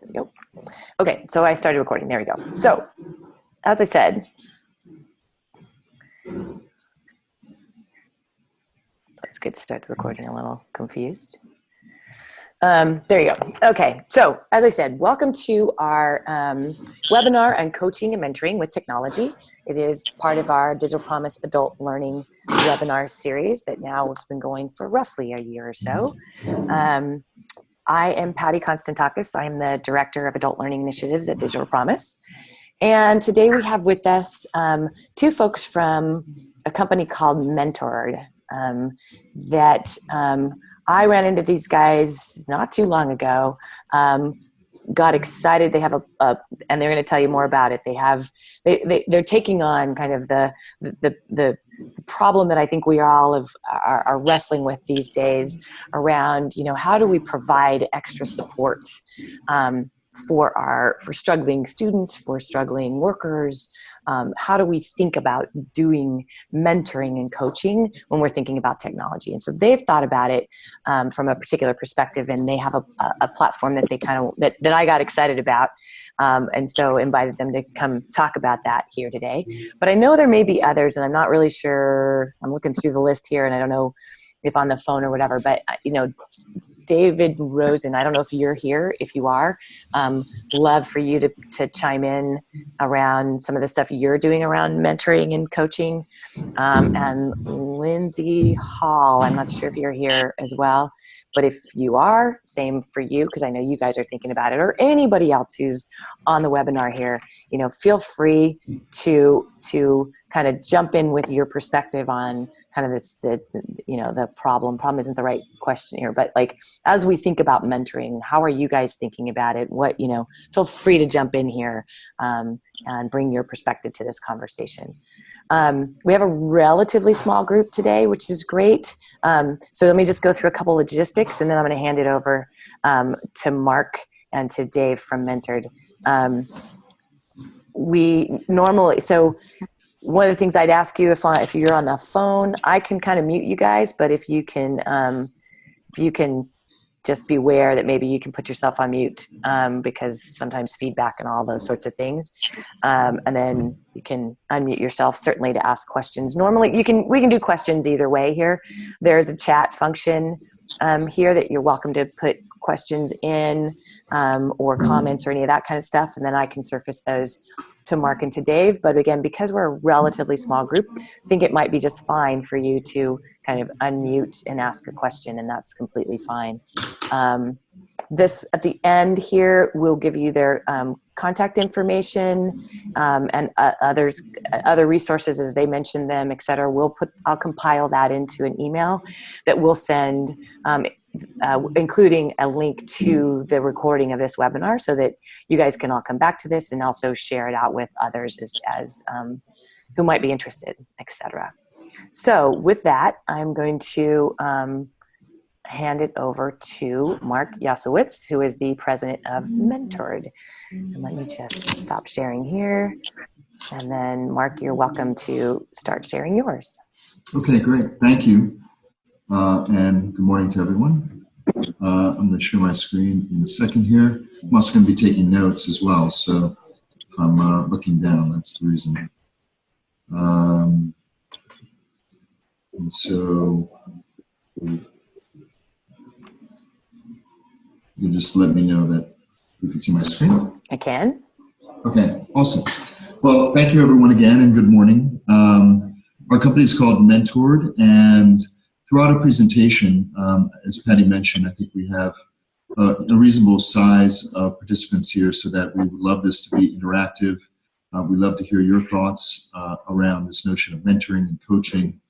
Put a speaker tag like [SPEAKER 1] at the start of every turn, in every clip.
[SPEAKER 1] we go. Okay, so I started recording. There we go. So, as I said, it's good to start the recording. A little confused. There you go. Okay, so as I said, welcome to our webinar on coaching and mentoring with technology. It is part of our Digital Promise Adult Learning webinar series that now has been going for roughly a year or so. I am Patty Konstantakis. I'm the Director of Adult Learning Initiatives at Digital Promise. And today we have with us two folks from a company called Mentored that I ran into these guys not too long ago, got excited. They have and they're going to tell you more about it. They're taking on kind of the problem that I think we all are wrestling with these days around, how do we provide extra support for struggling students, for struggling workers? How do we think about doing mentoring and coaching when we're thinking about technology? And so they've thought about it from a particular perspective, and they have a platform that that I got excited about, and so invited them to come talk about that here today. But I know there may be others, and I'm not really sure. I'm looking through the list here, and I don't know if on the phone or whatever, but David Rosen, I don't know if you're here. If you are, love for you to chime in around some of the stuff you're doing around mentoring and coaching. And Lindsay Hall, I'm not sure if you're here as well, but if you are, same for you, because I know you guys are thinking about it, or anybody else who's on the webinar here, feel free to kind of jump in with your perspective on kind of the problem isn't the right question here, but like, as we think about mentoring, how are you guys thinking about it? Feel free to jump in here and bring your perspective to this conversation. We have a relatively small group today, which is great. So let me just go through a couple logistics, and then I'm going to hand it over to Mark and to Dave from Mentored. One of the things I'd ask you, if you're on the phone, I can kind of mute you guys, but if you can just beware that maybe you can put yourself on mute because sometimes feedback and all those sorts of things. And then you can unmute yourself, certainly, to ask questions. Normally, we can do questions either way here. There's a chat function here that you're welcome to put questions in or comments or any of that kind of stuff, and then I can surface those to Mark and to Dave. But again, because we're a relatively small group, I think it might be just fine for you to kind of unmute and ask a question, and that's completely fine. This at the end here will give you their contact information and other resources as they mention them, etc. I'll compile that into an email that we'll send, including a link to the recording of this webinar, so that you guys can all come back to this and also share it out with others as who might be interested, etc. So with that, I'm going to hand it over to Mark Yasowitz, who is the president of Mentored. And let me just stop sharing here. And then Mark, you're welcome to start sharing yours.
[SPEAKER 2] Okay, great. Thank you. And good morning to everyone. I'm going to share my screen in a second here. I'm also going to be taking notes as well. So if I'm looking down, that's the reason. And so you just let me know that you can see my screen.
[SPEAKER 1] I can.
[SPEAKER 2] Okay, awesome. Well, thank you everyone again, and good morning. Our company is called Mentored, and throughout our presentation, as Patty mentioned, I think we have a reasonable size of participants here, so that we would love this to be interactive. We love to hear your thoughts around this notion of mentoring and coaching,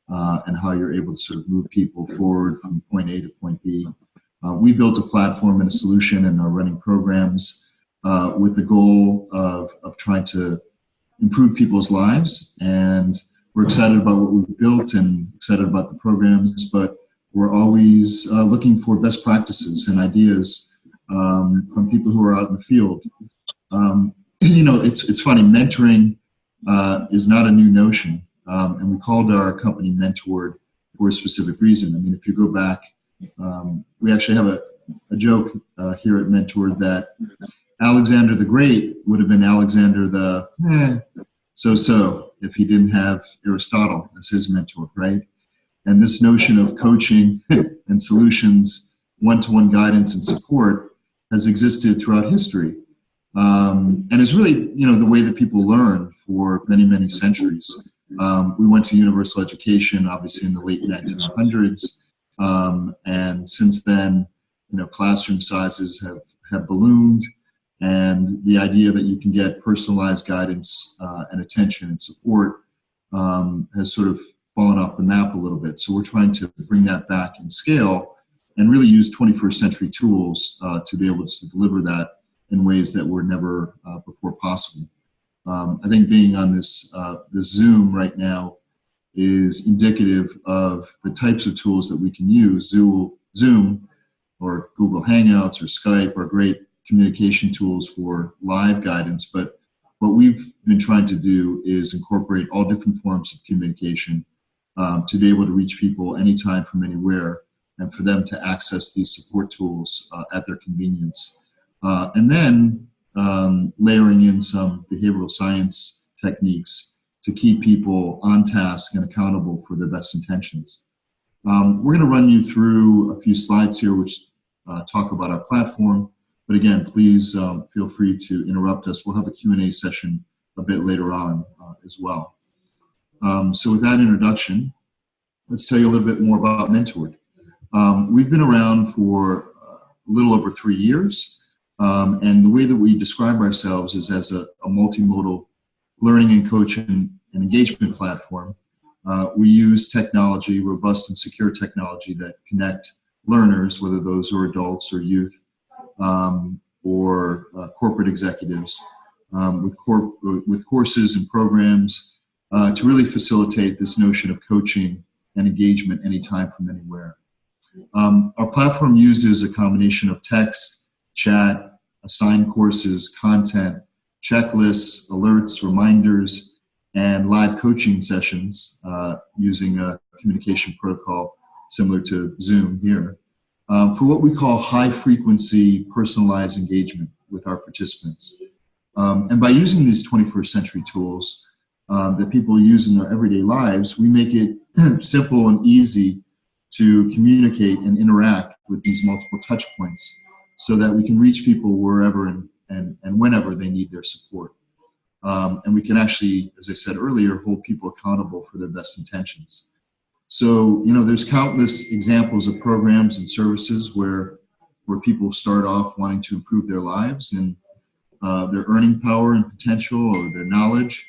[SPEAKER 2] and how you're able to sort of move people forward from point A to point B. We built a platform and a solution and are running programs with the goal of trying to improve people's lives. And we're excited about what we've built and excited about the programs, but we're always looking for best practices and ideas from people who are out in the field. It's funny, mentoring is not a new notion. And we called our company Mentored for a specific reason. I mean, if you go back, we actually have a joke here at Mentor that Alexander the Great would have been Alexander the so-so if he didn't have Aristotle as his mentor, right? And this notion of coaching and solutions, one-to-one guidance and support has existed throughout history. And it's really, the way that people learn for many, many centuries. We went to universal education, obviously, in the late 1900s. And since then, classroom sizes have ballooned. And the idea that you can get personalized guidance and attention and support has sort of fallen off the map a little bit. So we're trying to bring that back in scale and really use 21st century tools to be able to deliver that in ways that were never before possible. I think being on this Zoom right now is indicative of the types of tools that we can use. Zoom or Google Hangouts or Skype are great communication tools for live guidance, but what we've been trying to do is incorporate all different forms of communication to be able to reach people anytime from anywhere and for them to access these support tools at their convenience. And then layering in some behavioral science techniques to keep people on task and accountable for their best intentions. We're going to run you through a few slides here which talk about our platform. But again, please feel free to interrupt us. We'll have a Q&A session a bit later on as well. So with that introduction, let's tell you a little bit more about Mentored. We've been around for a little over 3 years. And the way that we describe ourselves is as a multimodal learning and coaching and engagement platform. We use technology, robust and secure technology that connect learners, whether those are adults or youth, or corporate executives, with courses and programs to really facilitate this notion of coaching and engagement anytime from anywhere. Our platform uses a combination of text, chat, assigned courses, content, checklists, alerts, reminders, and live coaching sessions using a communication protocol similar to Zoom here. For what we call high-frequency personalized engagement with our participants. And by using these 21st century tools that people use in their everyday lives, we make it simple and easy to communicate and interact with these multiple touch points so that we can reach people wherever and whenever they need their support. And we can actually, as I said earlier, hold people accountable for their best intentions. So, there's countless examples of programs and services where people start off wanting to improve their lives and their earning power and potential or their knowledge,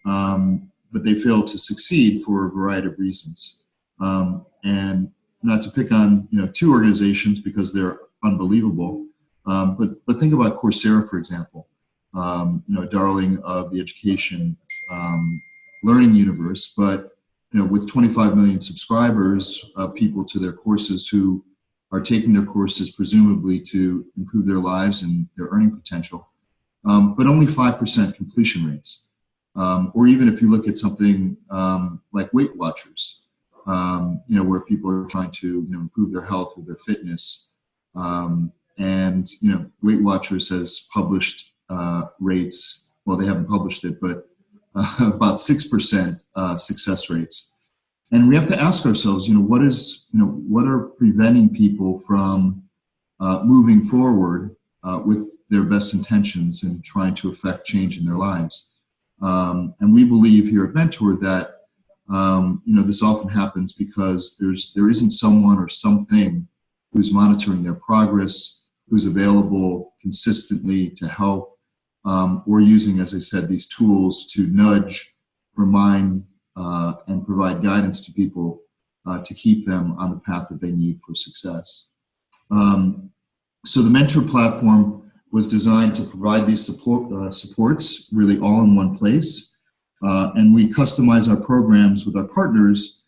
[SPEAKER 2] but they fail to succeed for a variety of reasons. And not to pick on, two organizations because they're unbelievable, but think about Coursera, for example, a darling of the education learning universe, but with 25 million subscribers, people to their courses who are taking their courses presumably to improve their lives and their earning potential, but only 5% completion rates. Or even if you look at something like Weight Watchers, where people are trying to improve their health or their fitness. And Weight Watchers has published rates, well, they haven't published it, but about 6% success rates. And we have to ask ourselves, what are preventing people from moving forward with their best intentions and trying to affect change in their lives? And we believe here at Mentor that this often happens because there isn't someone or something who's monitoring their progress, who's available consistently to help. Or using, as I said, these tools to nudge, remind, and provide guidance to people to keep them on the path that they need for success. So the Mentor platform was designed to provide these supports really all in one place. And we customize our programs with our partners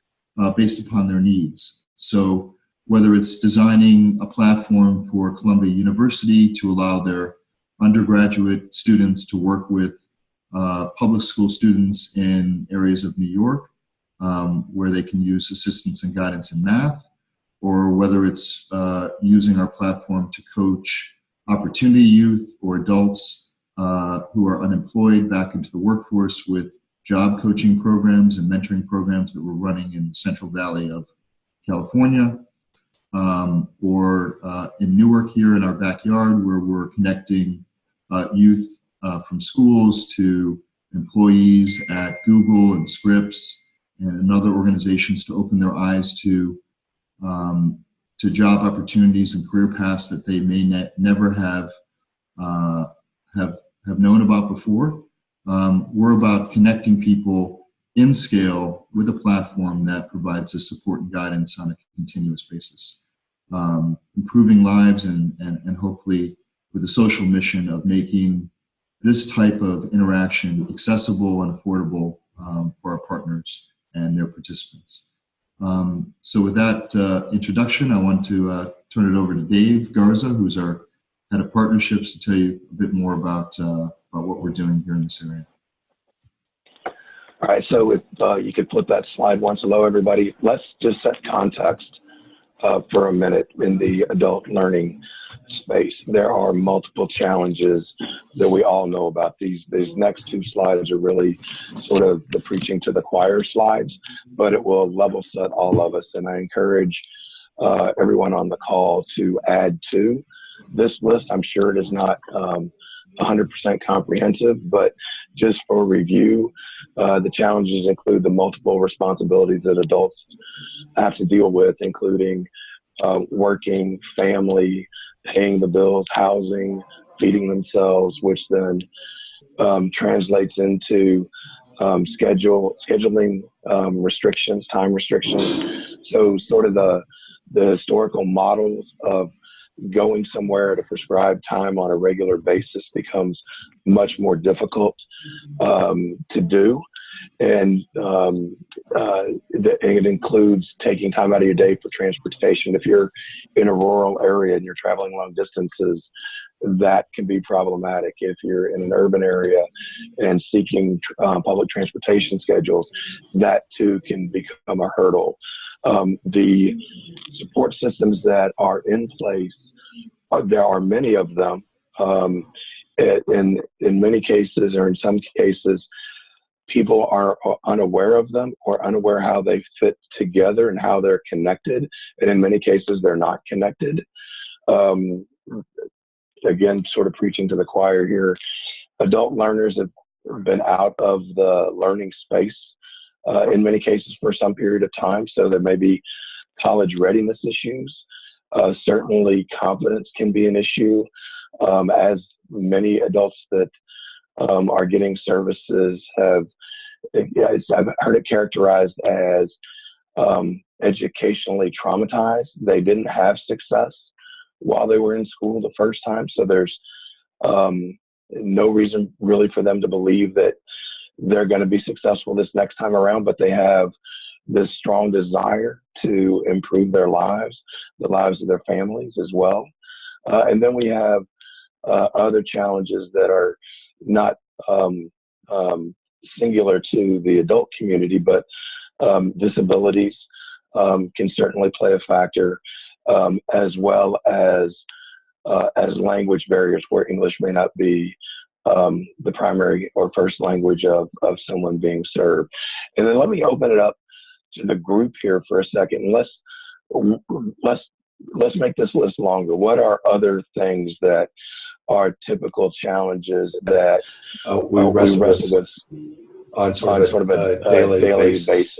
[SPEAKER 2] based upon their needs. So whether it's designing a platform for Columbia University to allow their undergraduate students to work with public school students in areas of New York where they can use assistance and guidance in math, or whether it's using our platform to coach opportunity youth or adults who are unemployed back into the workforce with job coaching programs and mentoring programs that we're running in the Central Valley of California, or in Newark here in our backyard, where we're connecting youth from schools to employees at Google and Scripps and other organizations to open their eyes to job opportunities and career paths that they may never have known about before. We're about connecting people in scale with a platform that provides us support and guidance on a continuous basis, improving lives and hopefully with a social mission of making this type of interaction accessible and affordable for our partners and their participants. So with that introduction, I want to turn it over to Dave Garza, who's our head of partnerships, to tell you a bit more about what we're doing here in this area.
[SPEAKER 3] All right, so if you could flip that slide once. Hello, everybody. Let's just set context for a minute in the adult learning space. There are multiple challenges that we all know about. These next two slides are really sort of the preaching to the choir slides, but it will level set all of us. And I encourage everyone on the call to add to this list. I'm sure it is not 100% comprehensive, but just for review, the challenges include the multiple responsibilities that adults have to deal with, including working, family, paying the bills, housing, feeding themselves, which then translates into scheduling restrictions, time restrictions. So sort of the historical models of going somewhere at a prescribed time on a regular basis becomes much more difficult to do. And it includes taking time out of your day for transportation. If you're in a rural area and you're traveling long distances, that can be problematic. If you're in an urban area and seeking public transportation schedules, that too can become a hurdle. The support systems that are in place, there are many of them. In many cases, or in some cases, people are unaware of them or unaware how they fit together and how they're connected. And in many cases, they're not connected. Again, sort of preaching to the choir here, adult learners have been out of the learning space in many cases for some period of time. So there may be college readiness issues. Certainly confidence can be an issue, as many adults that are getting services have, I've heard it characterized as educationally traumatized. They didn't have success while they were in school the first time. So there's no reason really for them to believe that they're going to be successful this next time around, but they have this strong desire to improve their lives, the lives of their families as well. And then we have other challenges that are not singular to the adult community, but disabilities can certainly play a factor, as well as language barriers where English may not be the primary or first language of someone being served. And then let me open it up to the group here for a second. Let's make this list longer. What are other things that are typical challenges that we wrestle with
[SPEAKER 4] on sort of a daily basis?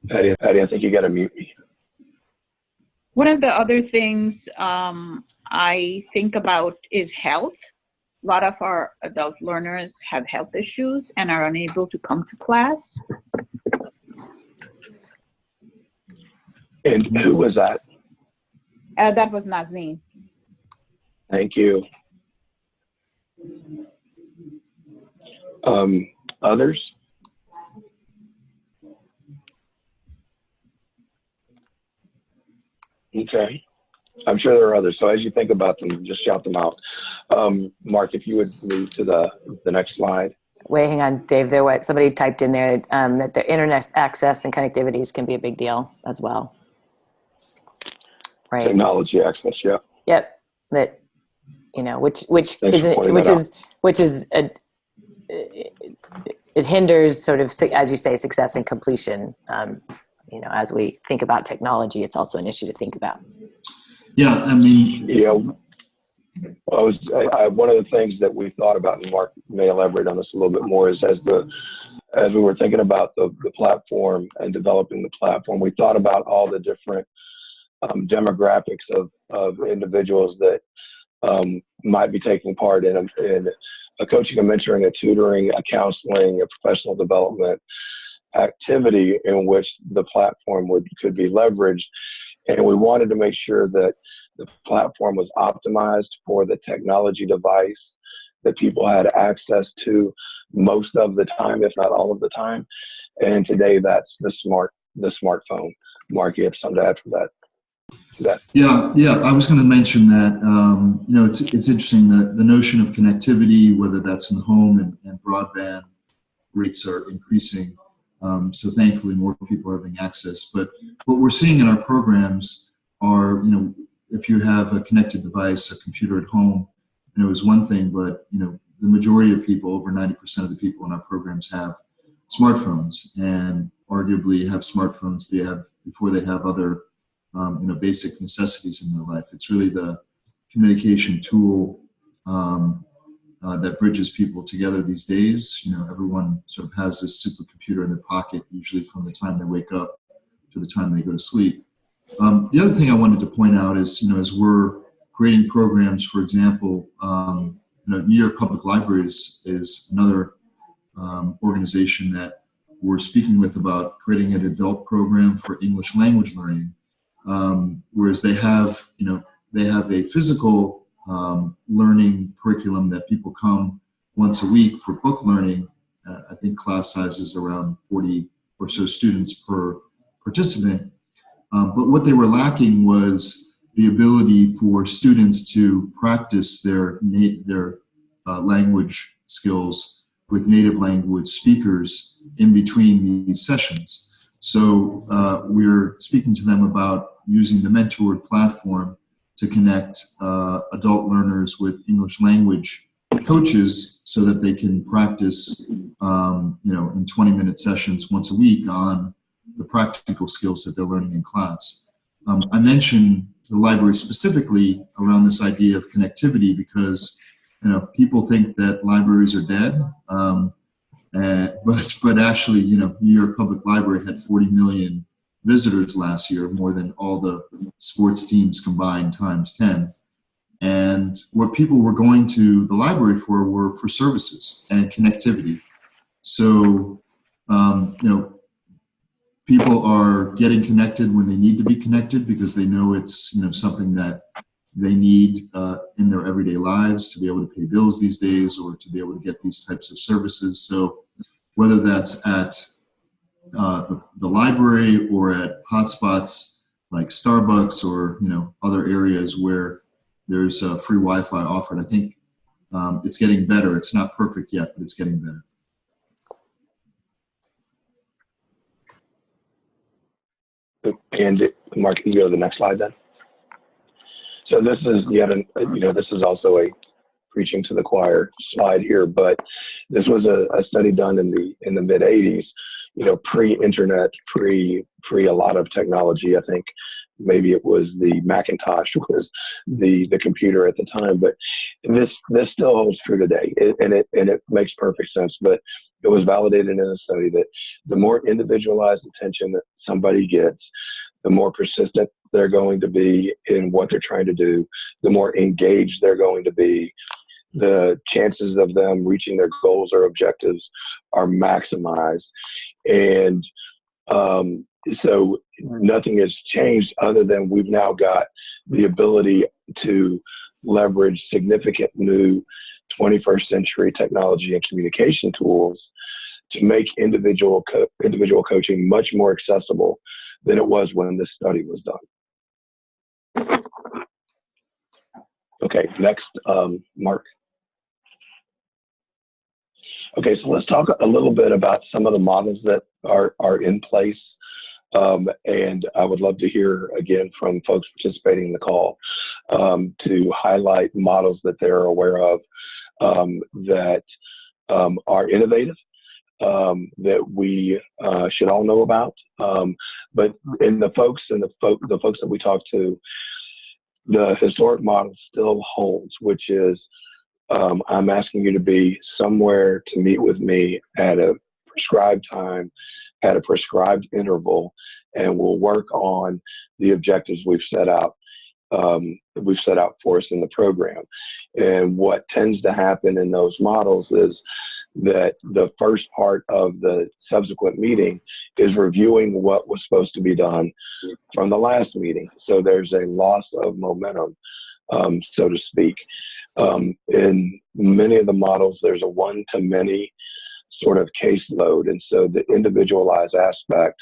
[SPEAKER 3] Patty, I think you got to mute me.
[SPEAKER 5] One of the other things I think about is health. A lot of our adult learners have health issues and are unable to come to class.
[SPEAKER 3] And who was that?
[SPEAKER 5] That was Nazneen.
[SPEAKER 3] Thank you. Others? Okay. I'm sure there are others. So as you think about them, just shout them out. Mark, if you would move to the next slide.
[SPEAKER 1] Wait, hang on, Dave. Somebody typed in there that the internet access and connectivities can be a big deal as well. Right.
[SPEAKER 3] Technology access, yeah.
[SPEAKER 1] Yep. That, which it hinders sort of, as you say, success and completion. As we think about technology, it's also an issue to think about.
[SPEAKER 2] Yeah, I mean,
[SPEAKER 3] one of the things that we thought about, and Mark may elaborate on this a little bit more, is as we were thinking about the platform and developing the platform, we thought about all the different demographics of individuals that might be taking part in a coaching, a mentoring, a tutoring, a counseling, a professional development activity in which the platform could be leveraged. And we wanted to make sure that the platform was optimized for the technology device that people had access to most of the time, if not all of the time. And today that's the smartphone. Mark, you have something to add to that?
[SPEAKER 2] Yeah. I was going to mention that, it's interesting that the notion of connectivity, whether that's in the home and broadband rates are increasing. So thankfully more people are having access. But what we're seeing in our programs are, if you have a connected device, a computer at home, is one thing, but, the majority of people, over 90% of the people in our programs have smartphones and arguably have smartphones before they have other basic necessities in their life. It's really the communication tool that bridges people together these days. Everyone sort of has this supercomputer in their pocket, usually from the time they wake up to the time they go to sleep. The other thing I wanted to point out is, as we're creating programs, for example, New York Public Libraries is another organization that we're speaking with about creating an adult program for English language learning. Whereas they have a physical learning curriculum that people come once a week for book learning. I think class size is around 40 or so students per participant. But what they were lacking was the ability for students to practice their language skills with native language speakers in between these sessions. So we're speaking to them about using the Mentored platform to connect adult learners with English language coaches so that they can practice, in 20-minute sessions once a week on the practical skills that they're learning in class. I mentioned the library specifically around this idea of connectivity because, people think that libraries are dead. But actually, New York Public Library had 40 million visitors last year, more than all the sports teams combined times 10. And what people were going to the library were for services and connectivity. So, people are getting connected when they need to be connected because they know it's, something that they need in their everyday lives to be able to pay bills these days or to be able to get these types of services. So whether that's at the library or at hotspots like Starbucks or other areas where there's free Wi-Fi offered, I think it's getting better. It's not perfect yet, but it's getting better.
[SPEAKER 3] And Mark, can you go to the next slide then? So this is this is also a preaching to the choir slide here, but this was a study done in the mid 80s, pre-internet, pre a lot of technology. I think maybe it was the Macintosh was the computer at the time, but this still holds true today, and it makes perfect sense. But it was validated in a study that the more individualized attention that somebody gets, the more persistent they're going to be in what they're trying to do, the more engaged they're going to be, the chances of them reaching their goals or objectives are maximized. And so nothing has changed other than we've now got the ability to leverage significant new 21st century technology and communication tools to make individual coaching much more accessible than it was when this study was done. Okay, next, Mark. Okay, so let's talk a little bit about some of the models that are in place. And I would love to hear again from folks participating in the call to highlight models that they're aware of that are innovative, that we should all know about. But in the folks that we talk to, the historic model still holds, which is I'm asking you to be somewhere to meet with me at a prescribed time, at a prescribed interval, and we'll work on the objectives we've set out for us in the program. And what tends to happen in those models is that the first part of the subsequent meeting is reviewing what was supposed to be done from the last meeting. So there's a loss of momentum, so to speak. In many of the models, there's a one-to-many sort of caseload. And so the individualized aspect,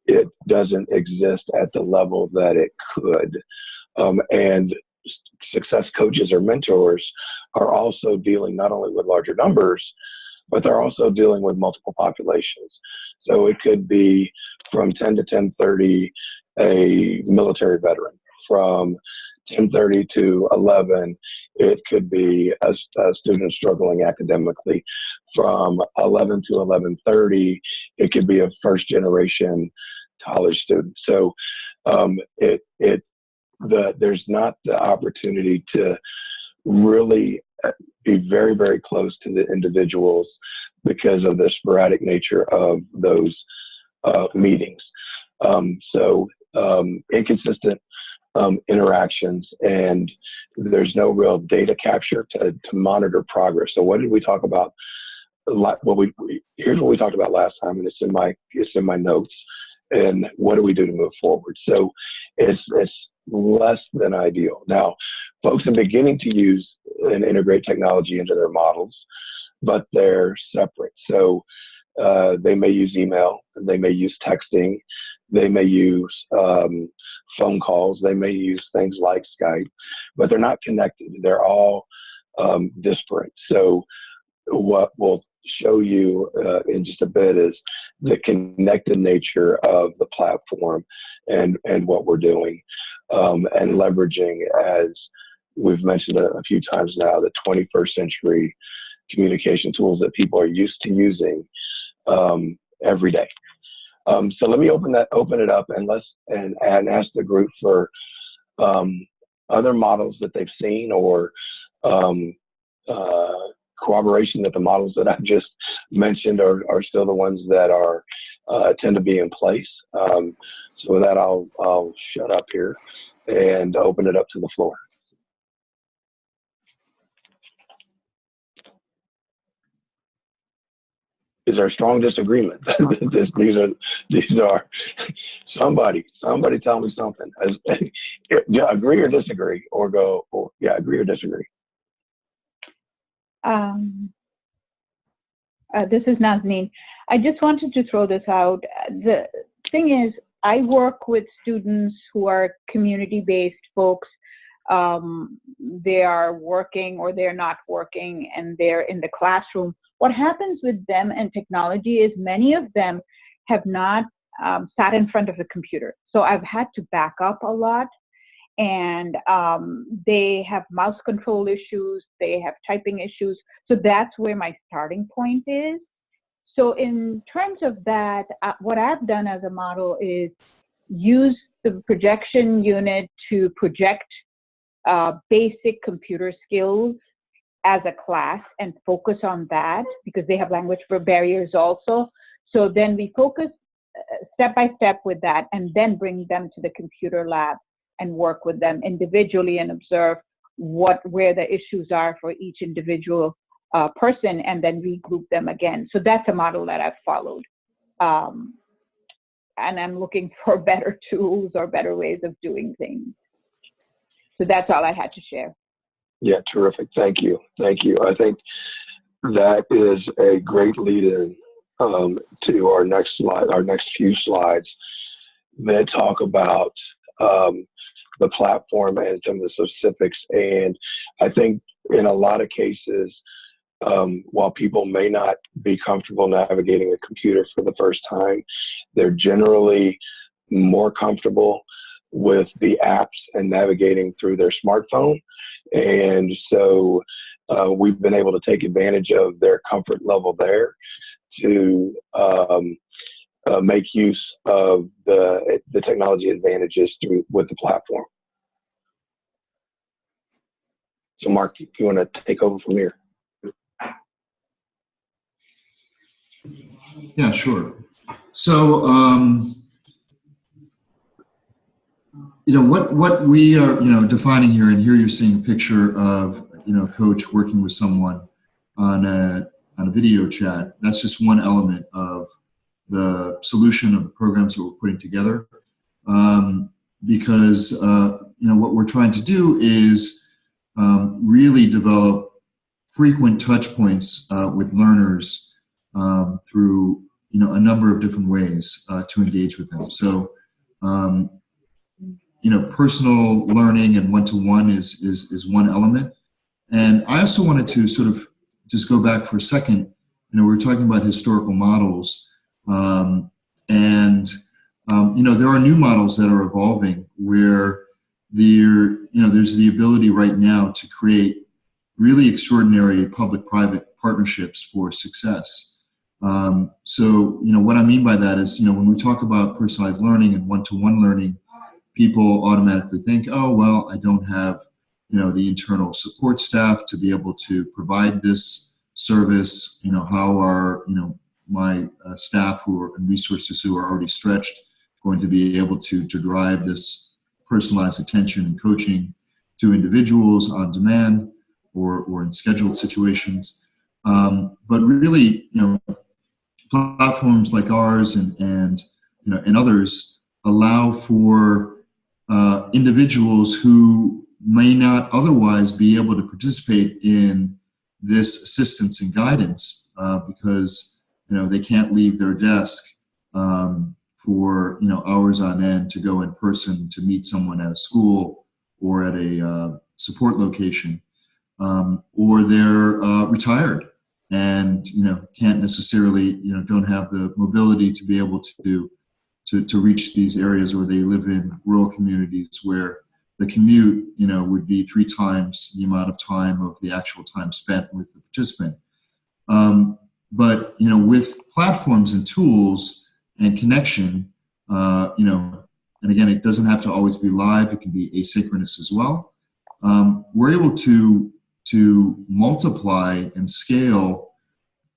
[SPEAKER 3] it doesn't exist at the level that it could. And success coaches or mentors are also dealing not only with larger numbers, but they're also dealing with multiple populations. So it could be from 10 to 10:30, a military veteran. From 10:30 to 11, it could be a student struggling academically. From 11 to 11:30, it could be a first generation college student. So there's not the opportunity to really be very, very close to the individuals because of the sporadic nature of those meetings. So inconsistent interactions, and there's no real data capture to monitor progress. So what did we talk about? Here's what we talked about last time, and it's in my notes. And what do we do to move forward? So it's less than ideal. Now, folks are beginning to use and integrate technology into their models, but they're separate. So they may use email, they may use texting, they may use phone calls, they may use things like Skype, but they're not connected. They're all disparate. So what we'll show you in just a bit is the connected nature of the platform and what we're doing, and leveraging, as we've mentioned a few times now, the 21st century communication tools that people are used to using every day. So let me open it up and ask the group for other models that they've seen or corroboration that the models that I just mentioned are still the ones that are tend to be in place. So with that, I'll shut up here and open it up to the floor. Is there a strong disagreement? These are somebody tell me something. Agree or disagree, or agree or disagree.
[SPEAKER 5] This is Nazneen. I just wanted to throw this out. The thing is, I work with students who are community-based folks. They are working or they're not working, and they're in the classroom. What happens with them and technology is many of them have not sat in front of a computer. So I've had to back up a lot. And they have mouse control issues, they have typing issues. So that's where my starting point is. So in terms of that, what I've done as a model is use the projection unit to project basic computer skills as a class and focus on that, because they have language barriers also. So then we focus step by step with that, and then bring them to the computer lab and work with them individually and observe where the issues are for each individual person, and then regroup them again. So that's a model that I've followed. And I'm looking for better tools or better ways of doing things. So that's all I had to share.
[SPEAKER 3] Yeah, terrific. Thank you. Thank you. I think that is a great lead-in to our next slide, our next few slides that talk about the platform and some of the specifics. And I think in a lot of cases, while people may not be comfortable navigating a computer for the first time, they're generally more comfortable with the apps and navigating through their smartphone. And so we've been able to take advantage of their comfort level there to make use of the technology advantages with the platform. So Mark, if you want to take over from here.
[SPEAKER 2] Yeah, sure. So, what we are, defining here, and here you're seeing a picture of, a coach working with someone on a video chat. That's just one element of the solution of the programs that we're putting together. Because, what we're trying to do is really develop frequent touch points with learners through a number of different ways to engage with them. So personal learning and one-to-one is one element. And I also wanted to sort of just go back for a second. We were talking about historical models, and there are new models that are evolving where there's the ability right now to create really extraordinary public-private partnerships for success. So what I mean by that is, when we talk about personalized learning and one-to-one learning, people automatically think, oh, well, I don't have, the internal support staff to be able to provide this service. How are, my staff and resources who are already stretched going to be able to drive this personalized attention and coaching to individuals on demand or in scheduled situations. But really, platforms like ours and others allow for individuals who may not otherwise be able to participate in this assistance and guidance because they can't leave their desk for hours on end to go in person to meet someone at a school or at a support location, or they're retired and can't necessarily don't have the mobility to be able to reach these areas, or they live in rural communities where the commute would be 3 times the amount of time of the actual time spent with the participant. But with platforms and tools and connection, and again, it doesn't have to always be live; it can be asynchronous as well. We're able to multiply and scale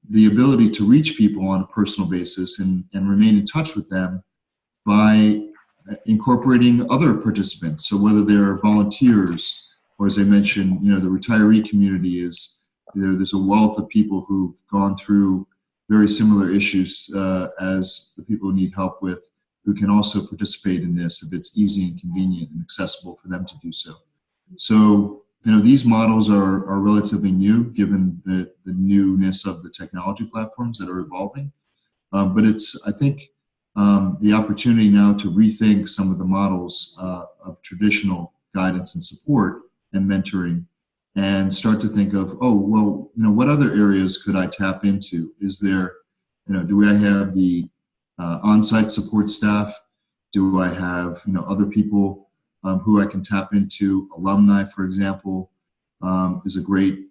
[SPEAKER 2] the ability to reach people on a personal basis and remain in touch with them by incorporating other participants. So whether they're volunteers, or as I mentioned, the retiree community is, there's a wealth of people who've gone through very similar issues as the people who need help with, who can also participate in this if it's easy and convenient and accessible for them to do so. So, these models are relatively new given the newness of the technology platforms that are evolving. But it's, I think, the opportunity now to rethink some of the models of traditional guidance and support and mentoring, and start to think of, oh, well, what other areas could I tap into? Is there, do I have the on-site support staff? Do I have, other people who I can tap into? Alumni, for example, is a great,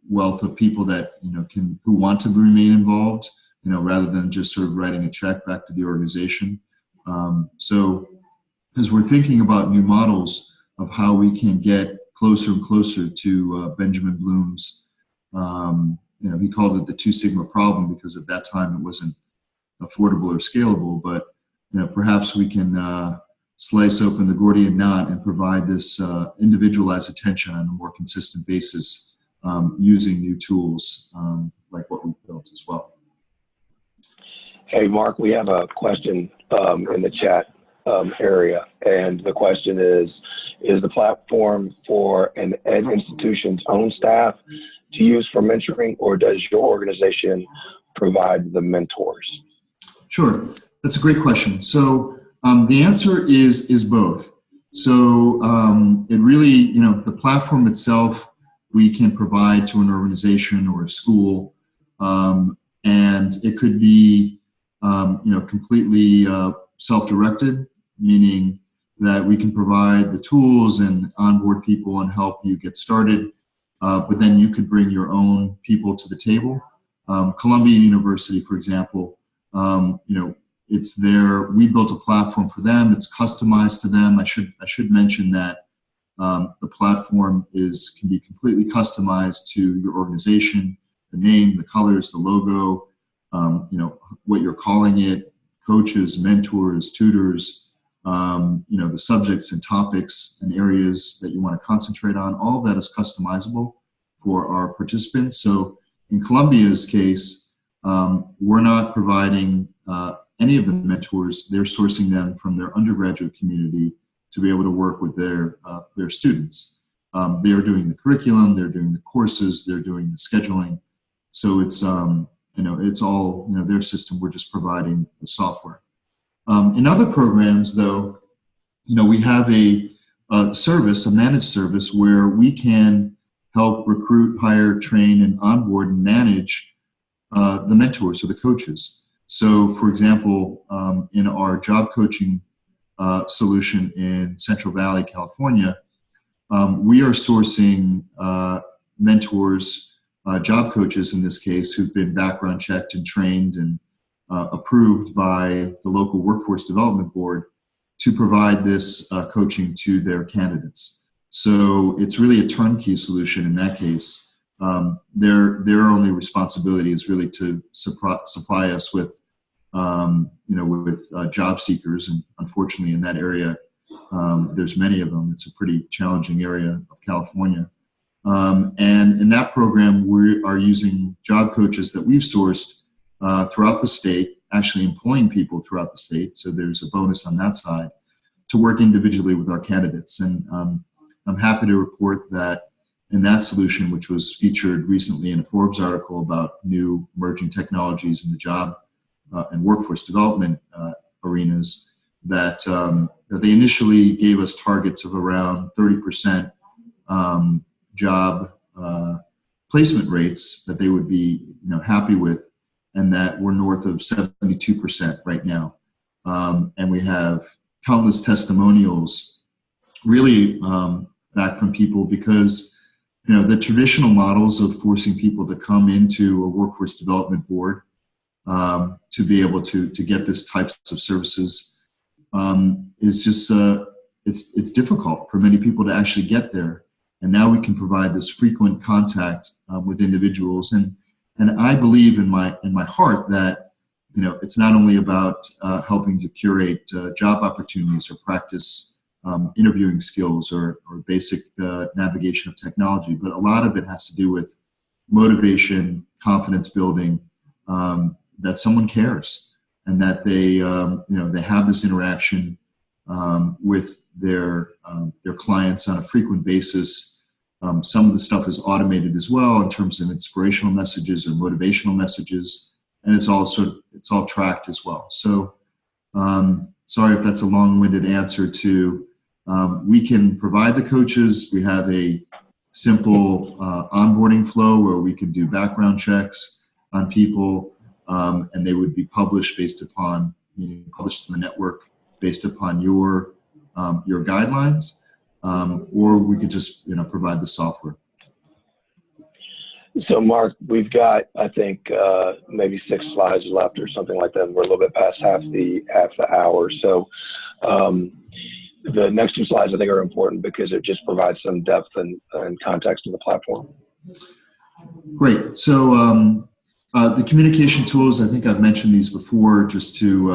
[SPEAKER 2] wealth of people that, who want to remain involved, rather than just sort of writing a check back to the organization. So as we're thinking about new models of how we can get closer and closer to Benjamin Bloom's, he called it the 2 sigma problem because at that time it wasn't affordable or scalable, but perhaps we can slice open the Gordian knot and provide this individualized attention on a more consistent basis using new tools like what we've built as well.
[SPEAKER 3] Hey, Mark, we have a question in the chat area, and the question is the platform for an ed institution's own staff to use for mentoring, or does your organization provide the mentors?
[SPEAKER 2] Sure, that's a great question. So the answer is both. So it really, the platform itself we can provide to an organization or a school. And it could be, completely self-directed, meaning that we can provide the tools and onboard people and help you get started. But then you could bring your own people to the table. Columbia University, for example, it's there. We built a platform for them. It's customized to them. I should mention that the platform can be completely customized to your organization, the name, the colors, the logo, what you're calling it, coaches, mentors, tutors, the subjects and topics and areas that you want to concentrate on. All of that is customizable for our participants. So in Columbia's case, we're not providing any of the mentors. They're sourcing them from their undergraduate community to be able to work with their students. They're doing the curriculum, they're doing the courses, they're doing the scheduling. So it's it's all their system. We're just providing the software. In other programs, though, we have a service, a managed service, where we can help recruit, hire, train, and onboard and manage the mentors or the coaches. So, for example, in our job coaching solution in Central Valley, California, we are sourcing mentors, job coaches in this case, who've been background checked and trained and approved by the local workforce development board to provide this coaching to their candidates. So it's really a turnkey solution in that case. Their only responsibility is really to supply us with job seekers, and unfortunately in that area there's many of them. It's a pretty challenging area of California. And in that program, we are using job coaches that we've sourced throughout the state, actually employing people throughout the state. So there's a bonus on that side to work individually with our candidates. And I'm happy to report that in that solution, which was featured recently in a Forbes article about new emerging technologies in the job and workforce development arenas, that they initially gave us targets of around 30% job placement rates that they would be happy with, and that we're north of 72% right now. And we have countless testimonials really back from people, because the traditional models of forcing people to come into a workforce development board to be able to get this types of services is just it's difficult for many people to actually get there. And now we can provide this frequent contact with individuals, and I believe in my heart that it's not only about helping to curate job opportunities or practice interviewing skills or basic navigation of technology, but a lot of it has to do with motivation, confidence building, that someone cares, and that they they have this interaction with their clients on a frequent basis. Some of the stuff is automated as well in terms of inspirational messages or motivational messages, and it's all tracked as well. So sorry if that's a long-winded answer to. We can provide the coaches. We have a simple onboarding flow where we can do background checks on people, and they would be published based upon published to the network based upon your guidelines, or we could just provide the software.
[SPEAKER 3] So Mark, we've got I think maybe 6 slides left or something like that. We're a little bit past half the hour. So the next 2 slides I think are important because it just provides some depth and context to the platform.
[SPEAKER 2] Great. So the communication tools, I think I've mentioned these before, just to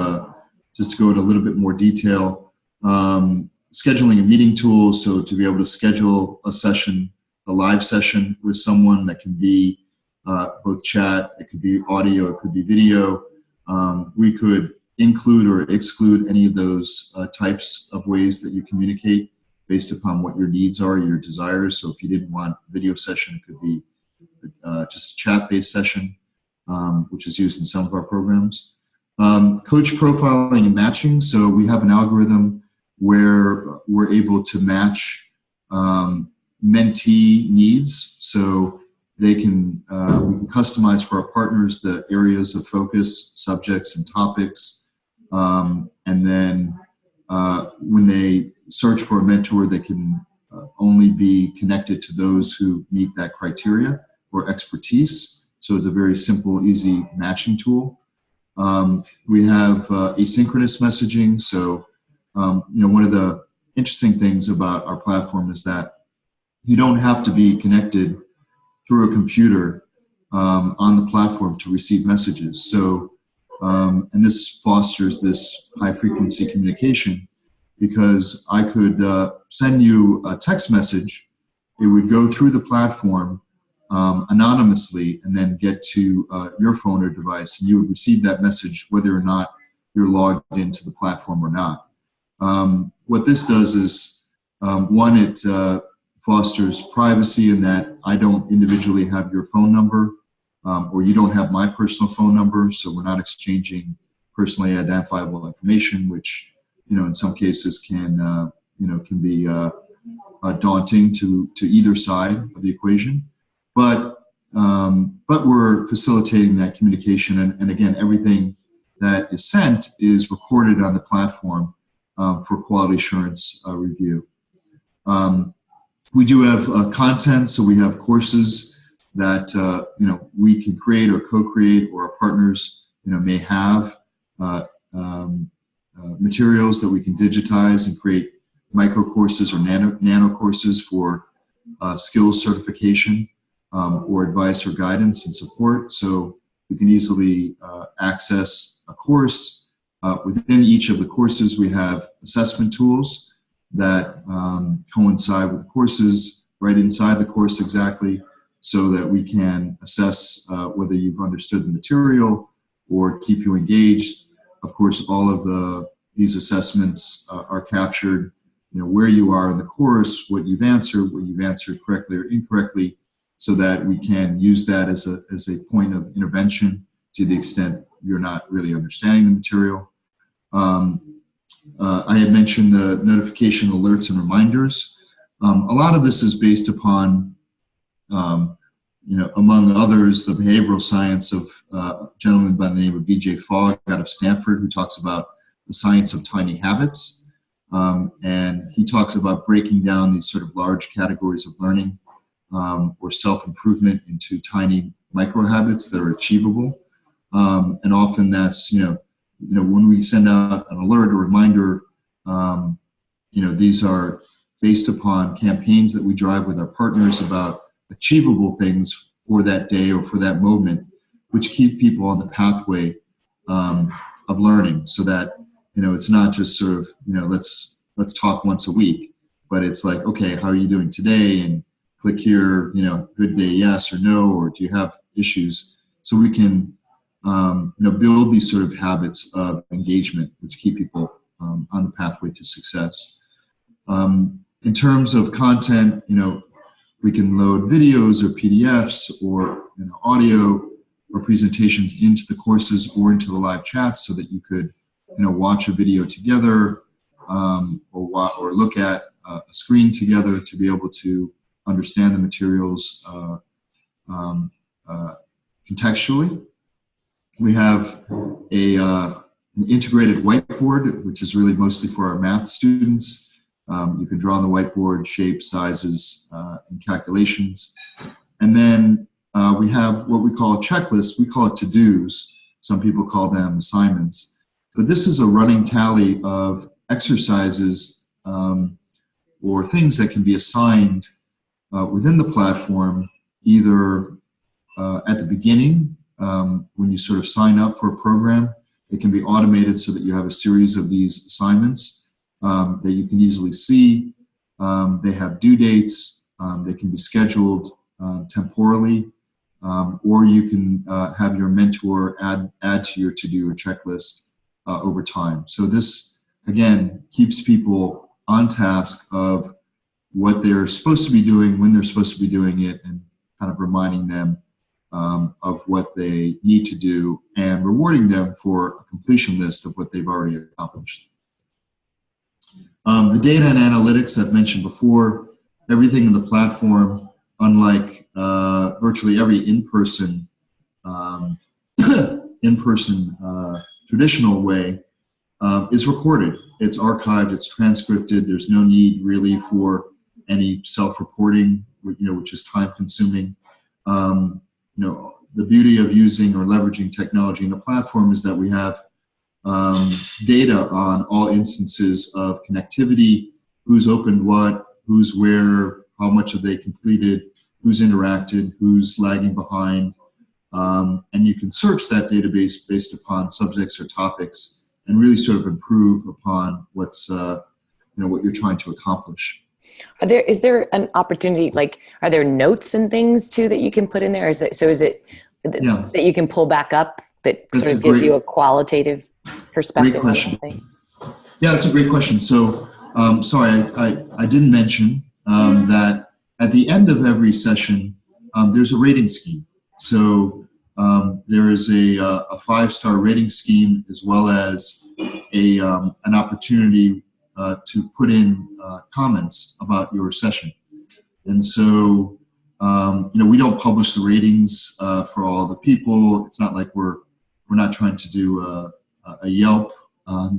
[SPEAKER 2] go into a little bit more detail. Scheduling a meeting tool, so to be able to schedule a live session with someone that can be both chat, it could be audio, it could be video. We could include or exclude any of those types of ways that you communicate based upon what your needs are, your desires. So if you didn't want a video session, it could be just a chat-based session, which is used in some of our programs. Coach profiling and matching. So we have an algorithm where we're able to match mentee needs. So they can, we can customize for our partners the areas of focus, subjects, and topics. And then when they search for a mentor, they can only be connected to those who meet that criteria or expertise. So it's a very simple, easy matching tool. We have asynchronous messaging. So, one of the interesting things about our platform is that you don't have to be connected through a computer on the platform to receive messages. So, and this fosters this high frequency communication, because I could send you a text message. It would go through the platform anonymously and then get to your phone or device, and you would receive that message whether or not you're logged into the platform or not. What this does is, one, it fosters privacy in that I don't individually have your phone number, or you don't have my personal phone number, so we're not exchanging personally identifiable information, which, in some cases can be daunting to either side of the equation. But we're facilitating that communication, and again, everything that is sent is recorded on the platform for quality assurance review. We do have content, so we have courses that we can create or co-create, or our partners may have materials that we can digitize and create micro courses or nano courses for skills certification or advice or guidance and support. So you can easily access a course. Within each of the courses, we have assessment tools that coincide with the courses right inside the course exactly, so that we can assess whether you've understood the material or keep you engaged. Of course, all of these assessments are captured, where you are in the course, what you've answered correctly or incorrectly, so that we can use that as a point of intervention to the extent you're not really understanding the material. I had mentioned the notification alerts and reminders. A lot of this is based upon, among others, the behavioral science of a gentleman by the name of B.J. Fogg out of Stanford, who talks about the science of tiny habits. And he talks about breaking down these sort of large categories of learning or self-improvement into tiny micro habits that are achievable. And often that's, when we send out an alert or reminder, these are based upon campaigns that we drive with our partners about achievable things for that day or for that moment, which keep people on the pathway of learning, so that, it's not just sort of, let's talk once a week, but it's like, okay, how are you doing today? And click here, good day, yes or no, or do you have issues? So we can, build these sort of habits of engagement, which keep people on the pathway to success. In terms of content, we can load videos or PDFs or audio or presentations into the courses or into the live chats, so that you could, watch a video together or look at a screen together to be able to understand the materials contextually. We have an integrated whiteboard, which is really mostly for our math students. You can draw on the whiteboard shapes, sizes, and calculations. And then we have what we call a checklist. We call it to-dos. Some people call them assignments. But this is a running tally of exercises or things that can be assigned within the platform, either at the beginning, when you sort of sign up for a program. It can be automated so that you have a series of these assignments that you can easily see. They have due dates. They can be scheduled temporally, or you can have your mentor add to your to-do or checklist over time. So this, again, keeps people on task of what they're supposed to be doing, when they're supposed to be doing it, and kind of reminding them of what they need to do and rewarding them for a completion list of what they've already accomplished. The data and analytics I've mentioned before, everything in the platform, unlike virtually every in-person traditional way, is recorded. It's archived. It's transcripted. There's no need really for any self-reporting, which is time-consuming. The beauty of using or leveraging technology in a platform is that we have data on all instances of connectivity, who's opened what, who's where, how much have they completed, who's interacted, who's lagging behind. And you can search that database based upon subjects or topics and really sort of improve upon what's, what you're trying to accomplish.
[SPEAKER 1] Is there an opportunity, like, are there notes and things too that you can put in there? Is it that you can pull back up that sort of gives you a qualitative perspective?
[SPEAKER 2] Great question. Yeah, that's a great question. So, sorry, I didn't mention that at the end of every session, there's a rating scheme. So there is a 5-star rating scheme, as well as an opportunity to put in comments about your session. And so, we don't publish the ratings for all the people. It's not like we're not trying to do a Yelp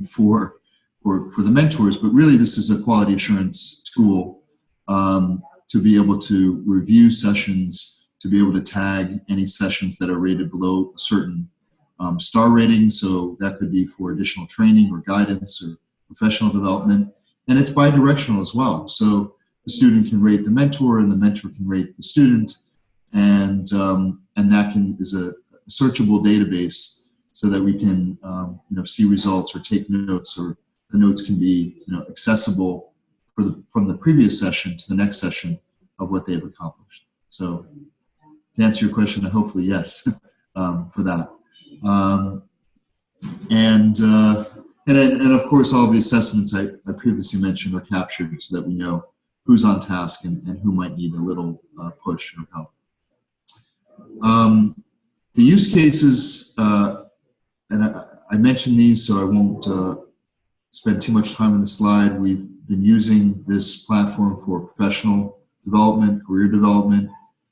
[SPEAKER 2] for the mentors, but really this is a quality assurance tool to be able to review sessions, to be able to tag any sessions that are rated below a certain star rating. So that could be for additional training or guidance or professional development. And it's bi-directional as well. So the student can rate the mentor and the mentor can rate the student. And that is a searchable database so that we can see results or take notes, or the notes can be accessible from the previous session to the next session of what they've accomplished. So to answer your question, hopefully yes, for that. And of course, all the assessments I previously mentioned are captured so that we know who's on task and who might need a little push or help. The use cases, and I mentioned these, so I won't spend too much time on the slide. We've been using this platform for professional development, career development,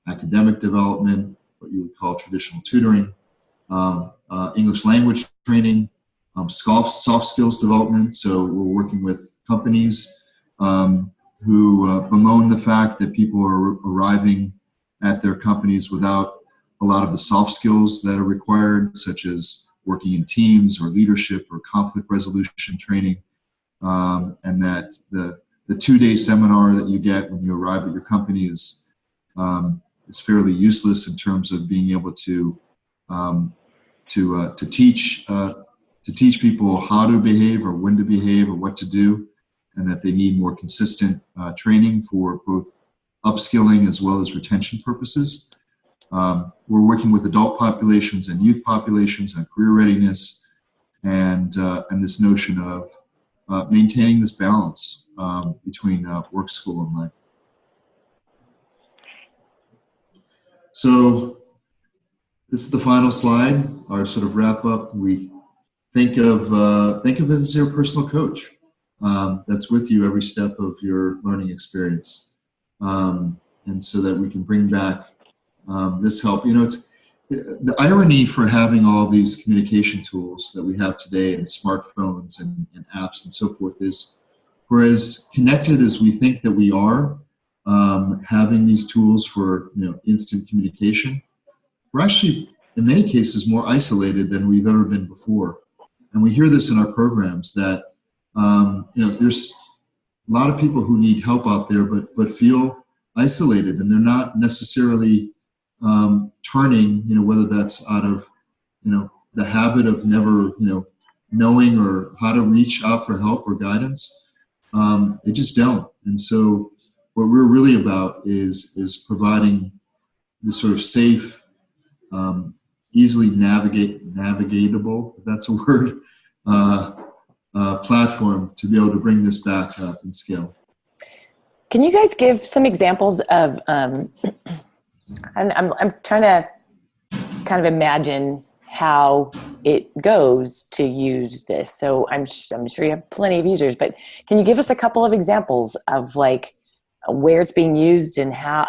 [SPEAKER 2] academic development, what you would call traditional tutoring, English language training, soft skills development. So we're working with companies who bemoan the fact that people are arriving at their companies without a lot of the soft skills that are required, such as working in teams or leadership or conflict resolution training, and that the 2-day seminar that you get when you arrive at your company is fairly useless in terms of being able to teach people how to behave or when to behave or what to do, and that they need more consistent training for both upskilling as well as retention purposes. We're working with adult populations and youth populations on career readiness, and this notion of maintaining this balance between work, school, and life. So this is the final slide, our sort of wrap up. We think of it as your personal coach that's with you every step of your learning experience, and so that we can bring back this help. It's the irony for having all these communication tools that we have today, and smartphones and apps and so forth, is for as connected as we think that we are, having these tools for instant communication, we're actually in many cases more isolated than we've ever been before. And we hear this in our programs that there's a lot of people who need help out there, but feel isolated, and they're not necessarily turning, whether that's out of, the habit of never, knowing or how to reach out for help or guidance. They just don't. And so what we're really about is providing this sort of safe, easily navigatable, if that's a word, platform to be able to bring this back up and scale.
[SPEAKER 1] Can you guys give some examples of, and I'm trying to kind of imagine how it goes to use this. So I'm sure you have plenty of users, but can you give us a couple of examples of, like, where it's being used and how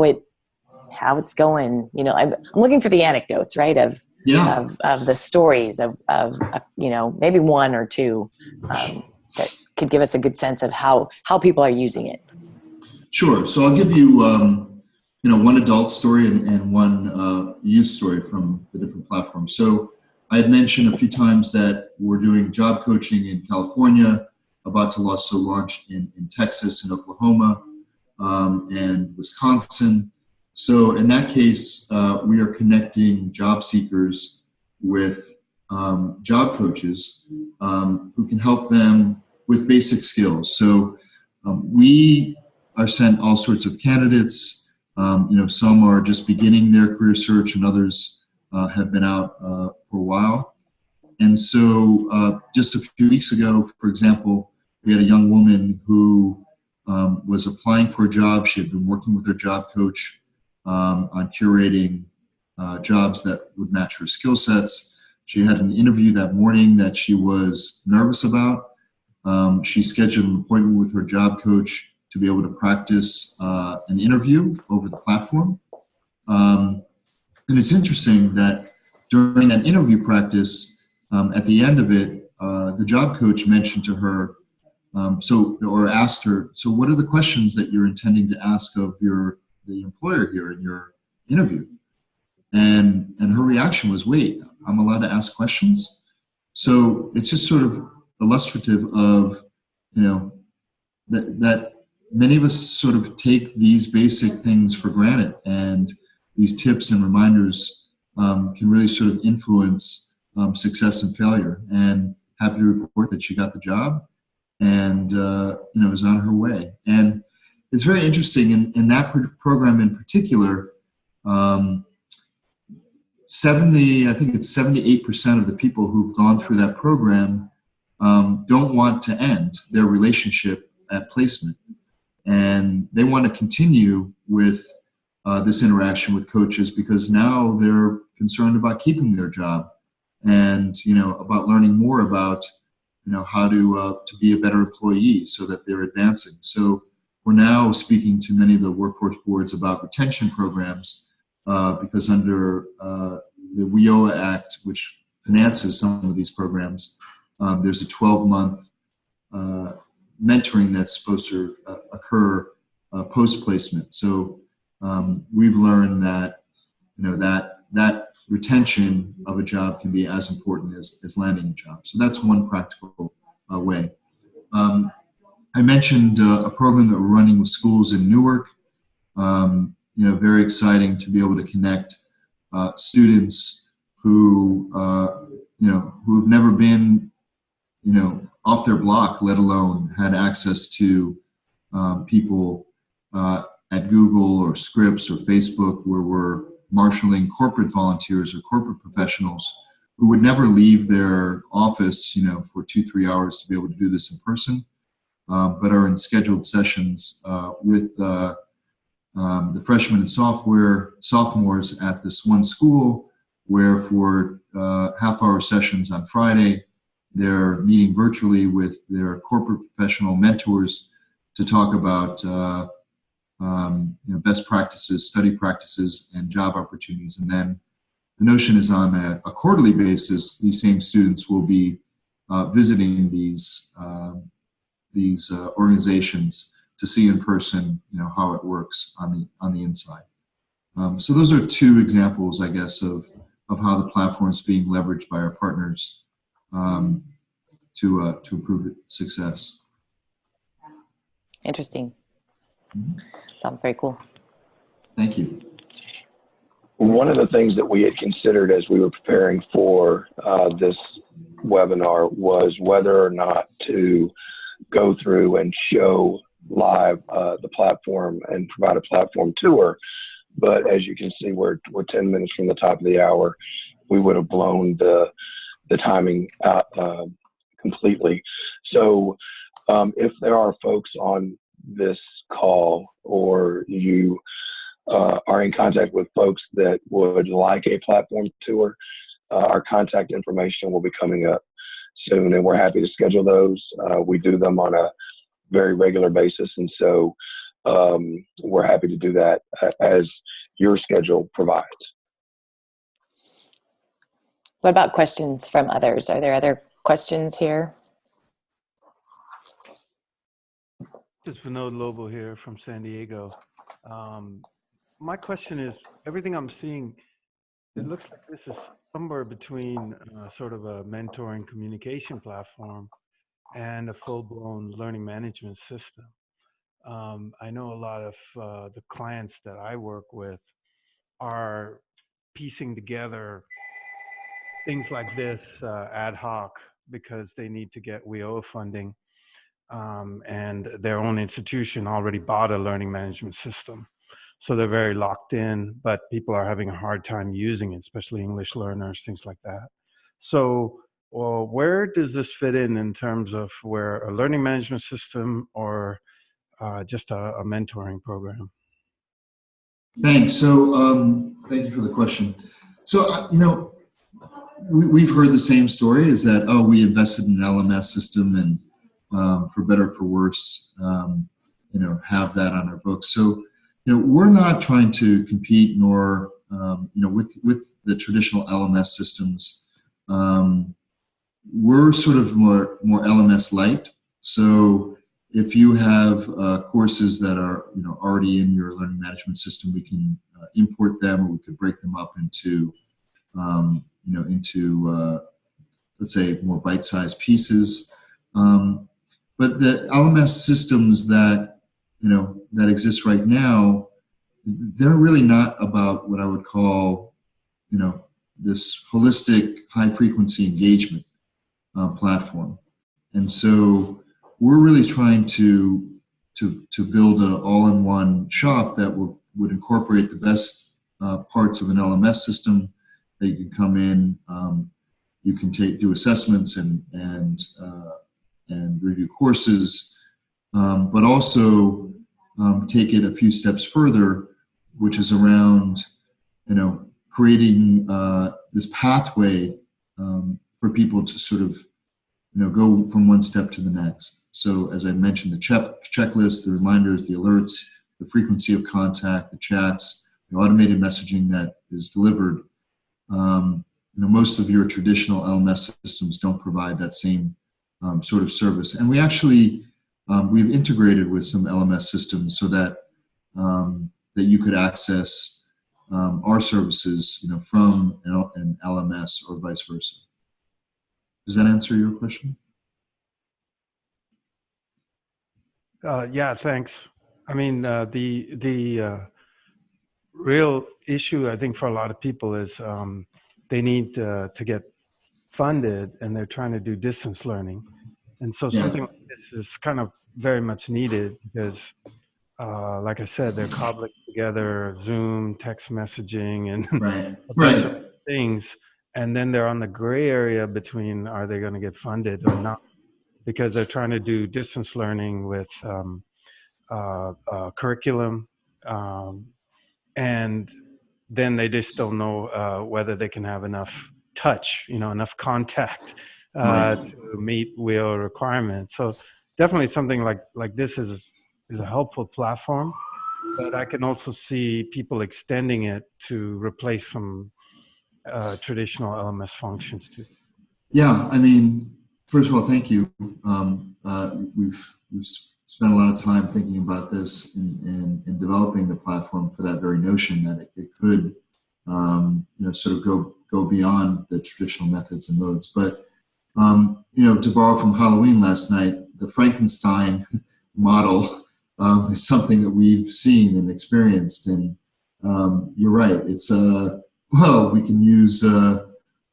[SPEAKER 1] it's going. You know, I'm looking for the anecdotes, right? Of the stories of you know, maybe one or two that could give us a good sense of how people are using it.
[SPEAKER 2] Sure. So I'll give you, you know, one adult story and one youth story from the different platforms. So I had mentioned a few times that we're doing job coaching in California, about to also launch in Texas and Oklahoma and Wisconsin. So in that case, we are connecting job seekers with job coaches who can help them with basic skills. So we are sent all sorts of candidates. You know, some are just beginning their career search, and others have been out for a while. And so just a few weeks ago, for example, we had a young woman who was applying for a job. She had been working with her job coach on curating jobs that would match her skill sets. She had an interview that morning that she was nervous about. She scheduled an appointment with her job coach to be able to practice an interview over the platform. And it's interesting that during that interview practice, at the end of it, the job coach mentioned to her, or asked her, so what are the questions that you're intending to ask of the employer here in your interview? And her reaction was, wait, I'm allowed to ask questions? So it's just sort of illustrative of, you know, that many of us sort of take these basic things for granted, and these tips and reminders can really sort of influence success and failure. And happy to report that she got the job and you know, is on her way. And it's very interesting in that program in particular. 78% of the people who've gone through that program don't want to end their relationship at placement. And they want to continue with this interaction with coaches because now they're concerned about keeping their job and, you know, about learning more about, you know, how to be a better employee so that they're advancing. So we're now speaking to many of the workforce boards about retention programs because under the WIOA Act, which finances some of these programs, there's a 12-month mentoring that's supposed to occur post-placement. So we've learned that, you know, that retention of a job can be as important as landing a job. So that's one practical way. I mentioned a program that we're running with schools in Newark. You know, very exciting to be able to connect students who, you know, who have never been, you know, off their block, let alone had access to people at Google or Scripps or Facebook, where we're marshaling corporate volunteers or corporate professionals who would never leave their office, you know, for 2-3 hours to be able to do this in person, but are in scheduled sessions with the freshmen and sophomores at this one school, where for half-hour sessions on Friday, they're meeting virtually with their corporate professional mentors to talk about you know, best practices, study practices, and job opportunities. And then the notion is on a quarterly basis, these same students will be visiting these organizations to see in person, you know, how it works on the inside. So those are two examples, I guess, of how the platform is being leveraged by our partners to improve its success.
[SPEAKER 1] Interesting. Sounds very cool.
[SPEAKER 2] Thank you.
[SPEAKER 3] One of the things that we had considered as we were preparing for this webinar was whether or not to go through and show live the platform and provide a platform tour. But as you can see, we're 10 minutes from the top of the hour. We would have blown the timing out completely. So if there are folks on this call, or you are in contact with folks that would like a platform tour, our contact information will be coming up soon, and we're happy to schedule those. We do them on a very regular basis. And so we're happy to do that as your schedule provides.
[SPEAKER 1] What about questions from others? Are there other questions here?
[SPEAKER 6] This is Vinod Lobo here from San Diego. My question is, everything I'm seeing, it looks like this is somewhere between sort of a mentoring communication platform and a full-blown learning management system. I know a lot of the clients that I work with are piecing together things like this ad hoc because they need to get WIO funding, and their own institution already bought a learning management system. So they're very locked in, but people are having a hard time using it, especially English learners, things like that. So where does this fit in terms of where a learning management system or just a mentoring program?
[SPEAKER 2] Thanks. So thank you for the question. So, you know, we've heard the same story, is that, oh, we invested in an LMS system and for better or for worse, you know, have that on our books. So, you know, we're not trying to compete nor, you know, with the traditional LMS systems. We're sort of more LMS light. So if you have courses that are, you know, already in your learning management system, we can import them, or we could break them up into, you know, into let's say more bite-sized pieces. But the LMS systems that, you know, that exist right now, they're really not about what I would call, you know, this holistic high-frequency engagement platform. And so we're really trying to build an all-in-one shop that would incorporate the best parts of an LMS system. That you can come in, you can do assessments and review courses, but also take it a few steps further, which is around, you know, creating this pathway for people to sort of, you know, go from one step to the next. So as I mentioned, the checklist, the reminders, the alerts, the frequency of contact, the chats, the automated messaging that is delivered. You know, most of your traditional LMS systems don't provide that same sort of service. And we actually, we've integrated with some LMS systems so that that you could access our services, you know, from an LMS or vice versa. Does that answer your question?
[SPEAKER 6] Yeah, thanks. I mean, the real issue, I think, for a lot of people is they need to get funded, and they're trying to do distance learning. And so something like this is kind of very much needed because, like I said, they're cobbling together Zoom, text messaging, and a bunch of things. And then they're on the gray area between, are they going to get funded or not? Because they're trying to do distance learning with curriculum, and then they just don't know whether they can have enough touch, you know, enough contact to meet WIO requirements. So definitely something like this is a helpful platform, but I can also see people extending it to replace some traditional LMS functions too.
[SPEAKER 2] Yeah, I mean, first of all, thank you. We've spent a lot of time thinking about this and developing the platform for that very notion that it could, you know, sort of go beyond the traditional methods and modes. But, you know, to borrow from Halloween last night, the Frankenstein model is something that we've seen and experienced. And you're right. It's, well, we can use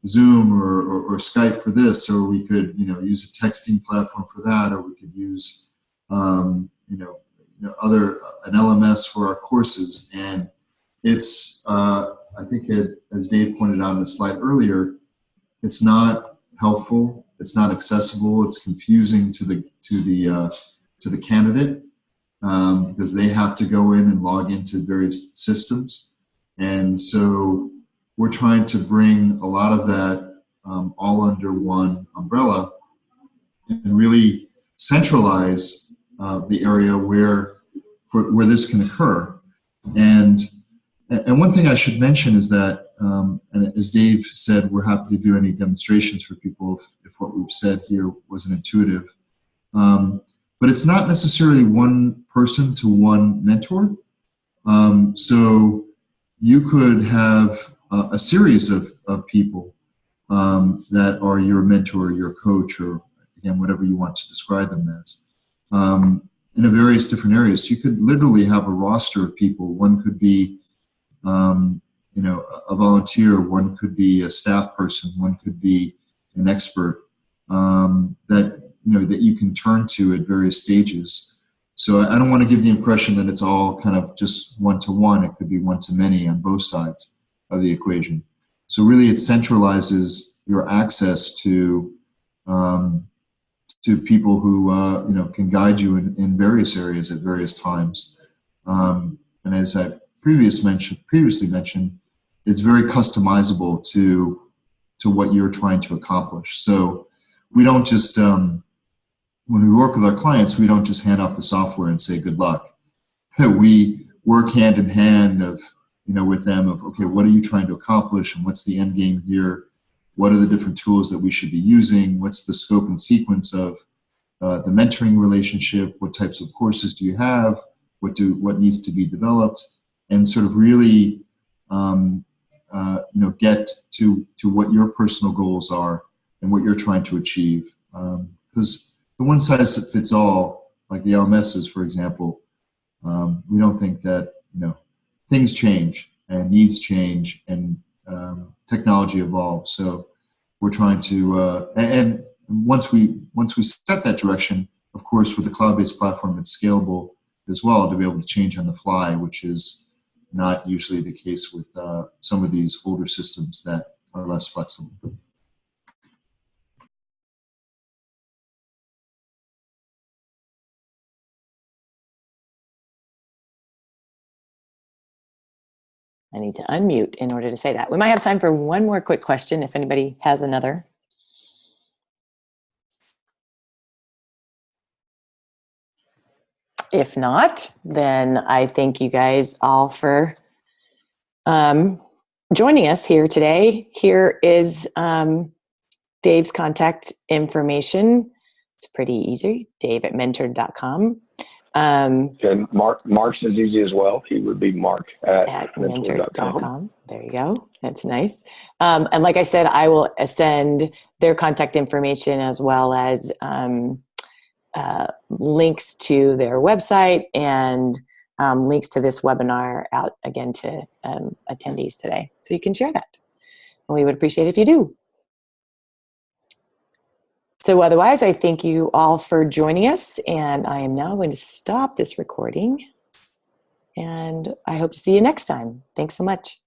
[SPEAKER 2] Zoom or Skype for this, or we could, you know, use a texting platform for that, or we could use, you know, an LMS for our courses. And it's, I think as Dave pointed out in the slide earlier, it's not helpful, it's not accessible, it's confusing to the candidate because they have to go in and log into various systems. And so we're trying to bring a lot of that all under one umbrella and really centralize the area where this can occur. And one thing I should mention is that, and as Dave said, we're happy to do any demonstrations for people if what we've said here wasn't intuitive. But it's not necessarily one person to one mentor. So you could have a series of people that are your mentor, your coach, or again, whatever you want to describe them as, in a various different areas. So you could literally have a roster of people. One could be, a volunteer. One could be a staff person. One could be an expert that you can turn to at various stages. So I don't want to give the impression that it's all kind of just one-to-one. It could be one-to-many on both sides of the equation. So really it centralizes your access to people who can guide you in various areas at various times. And as I've previously mentioned, it's very customizable to what you're trying to accomplish. So we don't just when we work with our clients, we don't just hand off the software and say good luck. We work hand in hand with them of, okay, what are you trying to accomplish and what's the end game here? What are the different tools that we should be using? What's the scope and sequence of the mentoring relationship? What types of courses do you have? What needs to be developed? And sort of really get to what your personal goals are and what you're trying to achieve. Because the one size fits all, like the LMSs, for example, we don't think that things change and needs change and technology evolves. So we're trying to and once we set that direction, of course, with a cloud-based platform, it's scalable as well to be able to change on the fly, which is not usually the case with some of these older systems that are less flexible.
[SPEAKER 1] I need to unmute in order to say that. We might have time for one more quick question if anybody has another. If not, then I thank you guys all for joining us here today. Here is Dave's contact information. It's pretty easy, dave@mentored.com.
[SPEAKER 3] And Mark's is easy as well. He would be Mark at
[SPEAKER 1] mentored.com. There you go. That's nice. And like I said, I will send their contact information as well as links to their website and links to this webinar out again to attendees today. So you can share that. And we would appreciate it if you do. So otherwise, I thank you all for joining us, and I am now going to stop this recording, and I hope to see you next time. Thanks so much.